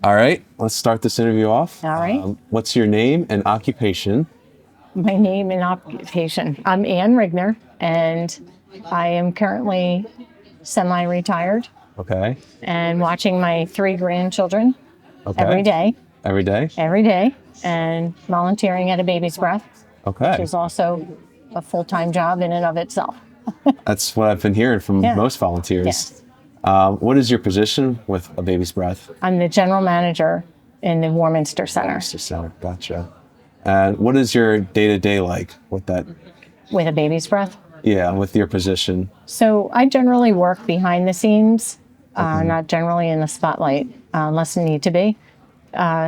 All right, let's start this interview off. All right. What's your name and occupation? My name and occupation. I'm Ruegner, and I am currently semi-retired Okay. and watching my 3 grandchildren Okay. every day, Every day? and volunteering at a baby's breath, which Okay. is also a full-time job in and of itself. That's what I've been hearing from Yeah. most volunteers. Yes. What is your position with A Baby's Breath? I'm the general manager in the Warminster Center Center. Gotcha. And what is your day-to-day like with that? with a baby's breath. Yeah, with your position. So I generally work behind the scenes, not generally in the spotlight, unless need to be.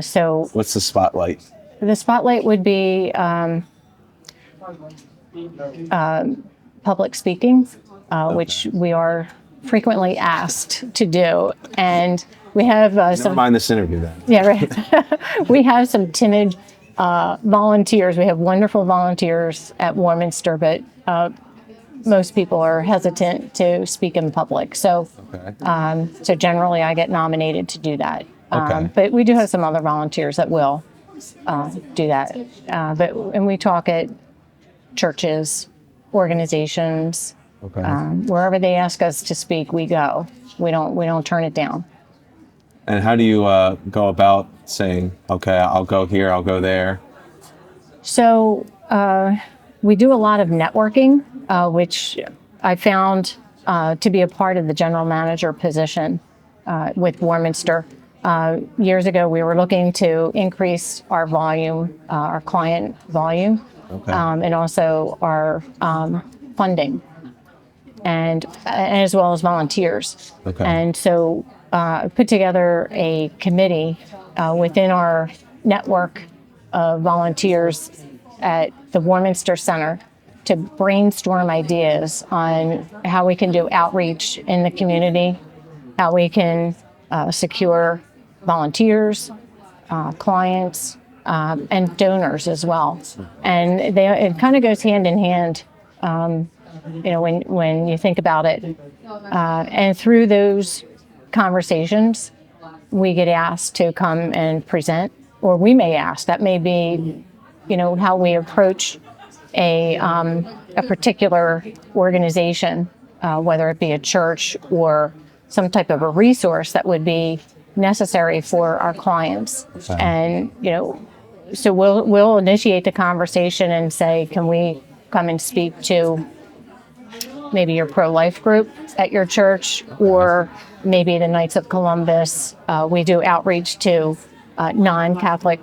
So What's the spotlight? the spotlight would be public speaking, which we are frequently asked to do. And we have Never some, mind this interview then. yeah, right. We have some timid volunteers. We have wonderful volunteers at Warminster, but most people are hesitant to speak in public. So, Okay. so generally I get nominated to do that. Okay. But we do have some other volunteers that will do that. And we talk at churches, organizations, Okay. wherever they ask us to speak, we go. We don't turn it down. And how do you go about saying, okay, I'll go here, I'll go there? So we do a lot of networking, which I found to be a part of the general manager position with Warminster. Years ago, we were looking to increase our volume, our client volume, Okay. and also our funding, and as well as volunteers. Okay. And so put together a committee within our network of volunteers at the Warminster Center to brainstorm ideas on how we can do outreach in the community, how we can secure volunteers, clients, and donors as well. And it kind of goes hand in hand, when you think about it. And through those conversations, we get asked to come and present, or we may ask. That may be, how we approach a particular organization, whether it be a church or some type of a resource that would be necessary for our clients. Okay. And so we'll initiate the conversation and say, can we come and speak to maybe your pro-life group at your church, or maybe the Knights of Columbus. We do outreach to non-Catholic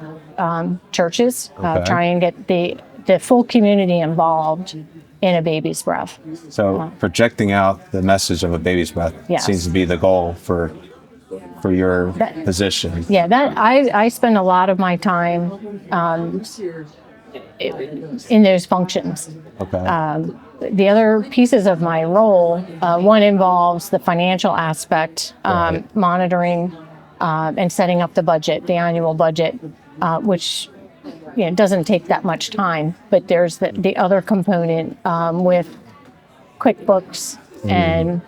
churches, Okay. try and get the full community involved in a baby's breath. So projecting out the message of A Baby's Breath Yes. seems to be the goal for your position. Yeah, that I spend a lot of my time in those functions. Okay. The other pieces of my role, one involves the financial aspect, Right. monitoring and setting up the budget, the annual budget, which doesn't take that much time. But there's the other component with QuickBooks and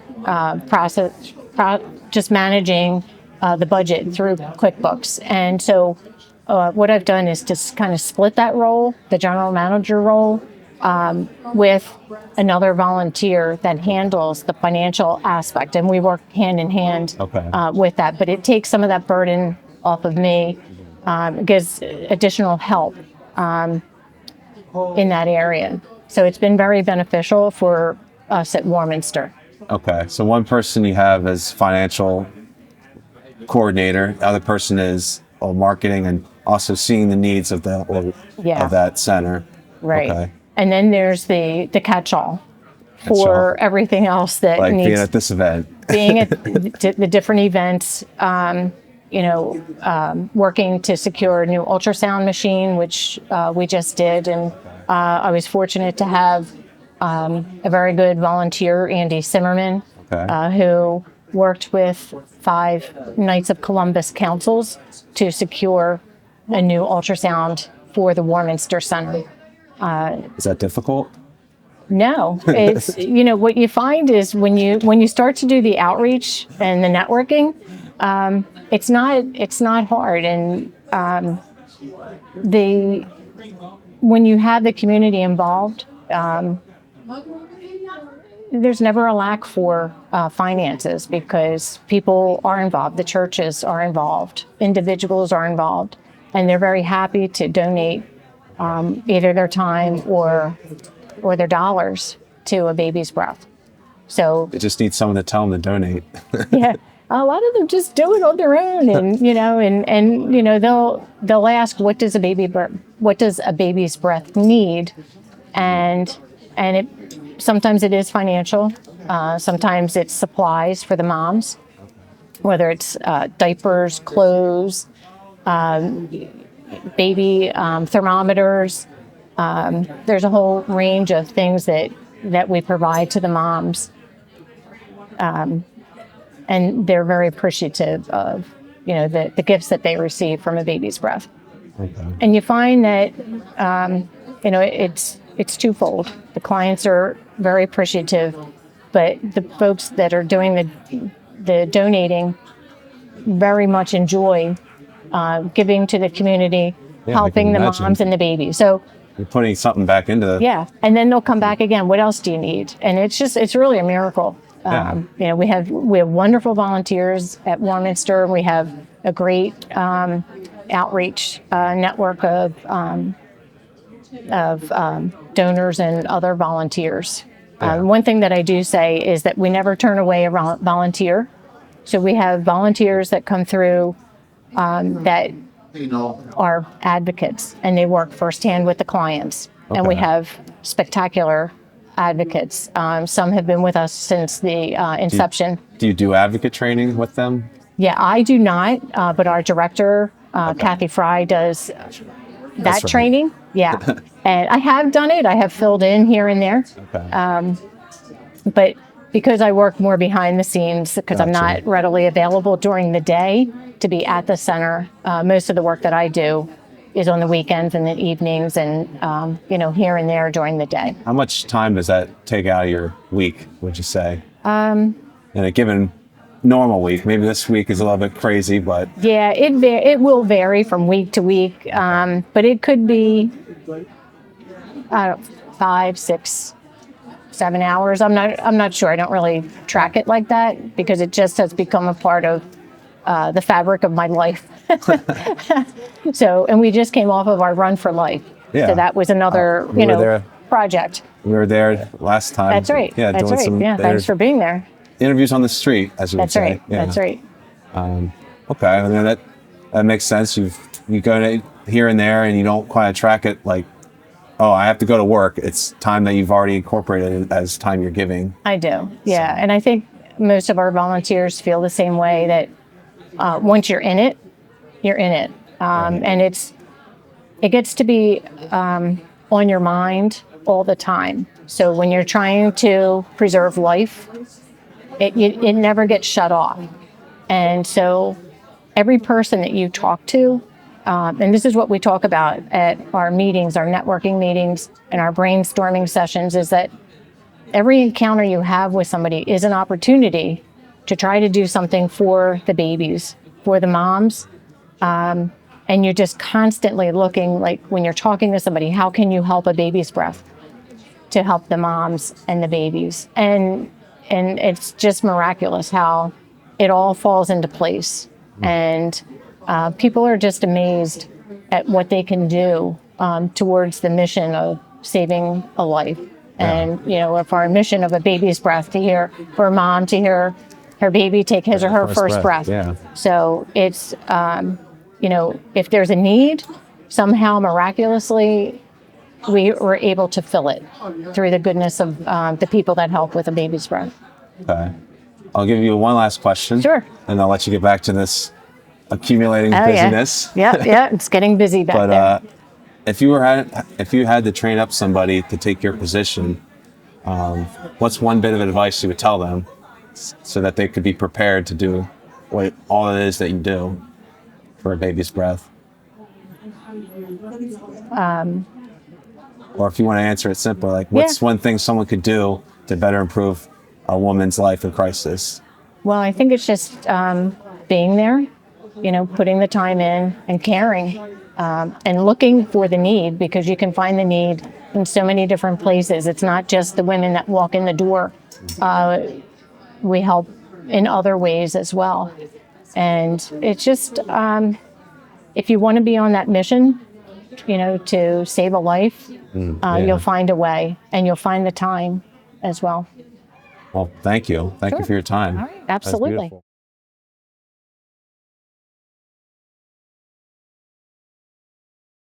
just managing the budget through QuickBooks. And so what I've done is just kind of split that role, the general manager role, with another volunteer that handles the financial aspect. And we work hand in hand Okay. with that. But it takes some of that burden off of me, gives additional help in that area. So it's been very beneficial for us at Warminster. Okay. So one person you have as financial coordinator, the other person is marketing and also seeing the needs of Yeah. of that center. Right. Okay. And then there's the catch-all for Catch-all. everything else that Like being needs at this event. being at the different events, working to secure a new ultrasound machine, which we just did. And I was fortunate to have a very good volunteer, Andy Simmerman, Okay. who worked with 5 Knights of Columbus councils to secure a new ultrasound for the Warminster Center. Is that difficult? No, it's what you find is when you start to do the outreach and the networking, It's not hard, and when you have the community involved, there's never a lack for finances because people are involved, the churches are involved, individuals are involved, and they're very happy to donate either their time or their dollars to a baby's breath. So They just need someone to tell them to donate. yeah, a lot of them just do it on their own, and they'll ask, what does a baby's breath need, and it sometimes it is financial, sometimes it's supplies for the moms, whether it's diapers, clothes, baby thermometers. There's a whole range of things that we provide to the moms. And they're very appreciative of, the gifts that they receive from a baby's breath. Okay. And you find that, it's twofold. The clients are very appreciative, but the folks that are doing the donating very much enjoy giving to the community, Yeah, I helping can the imagine. moms and the baby. So You're putting something back into the... yeah, and then they'll come back again. What else do you need? And it's really a miracle. Yeah. We have wonderful volunteers at Warminster. We have a great outreach network of donors and other volunteers. Yeah. One thing that I do say is that we never turn away a volunteer. So we have volunteers that come through that are advocates, and they work firsthand with the clients. Okay. And we have spectacular advocates. Some have been with us since the inception. Do you do advocate training with them? Yeah, I do not, but our director, Kathy Fry, does that right. training. Yeah, and I have done it. I have filled in here and there. Okay. But because I work more behind the scenes, because I'm Gotcha. not readily available during the day to be at the center, most of the work that I do is on the weekends and the evenings, and here and there during the day. How much time does that take out of your week, would you say? In a given normal week. Maybe this week is a little bit crazy, but... Yeah, it will vary from week to week, but it could be 5, 6, 7 hours. I'm not sure. I don't really track it like that because it just has become a part of the fabric of my life. So, and we just came off of our Run for Life. Yeah. So that was another, we were there. project. We were there last time. That's right. Yeah, That's doing right. some Yeah, thanks for being there. interviews on the street, as you would That's say. right. Yeah. That's right. Okay, I mean, that makes sense. You go to here and there, and you don't quite track it like, oh, I have to go to work. It's time that you've already incorporated as time you're giving. I do. Yeah, and I think most of our volunteers feel the same way, that once you're in it, you're in it, and it gets to be on your mind all the time. So when you're trying to preserve life, it never gets shut off. And so every person that you talk to, and this is what we talk about at our meetings, our networking meetings, and our brainstorming sessions, is that every encounter you have with somebody is an opportunity to try to do something for the babies, for the moms. And you're just constantly looking, like when you're talking to somebody, how can you help a baby's breath to help the moms and the babies? And it's just miraculous how it all falls into place. And people are just amazed at what they can do towards the mission of saving a life. And, if our mission of a baby's breath for a mom to hear her baby take his or her first breath. Yeah. So it's, if there's a need, somehow miraculously, we were able to fill it through the goodness of the people that help with a baby's breath. Okay. I'll give you one last question. Sure. And I'll let you get back to this accumulating Oh, busyness. Yeah, it's getting busy back there. But if you had to train up somebody to take your position, what's one bit of advice you would tell them so that they could be prepared to do what all it is that you do for a baby's breath? Or if you want to answer it simpler, like what's one thing someone could do to better improve a woman's life in crisis? Well, I think it's just being there, putting the time in and caring, and looking for the need, because you can find the need in so many different places. It's not just the women that walk in the door. We help in other ways as well. And it's just, if you want to be on that mission, to save a life, you'll find a way, and you'll find the time as well. Well, thank you. Thank you for your time. All right. Absolutely. That's beautiful.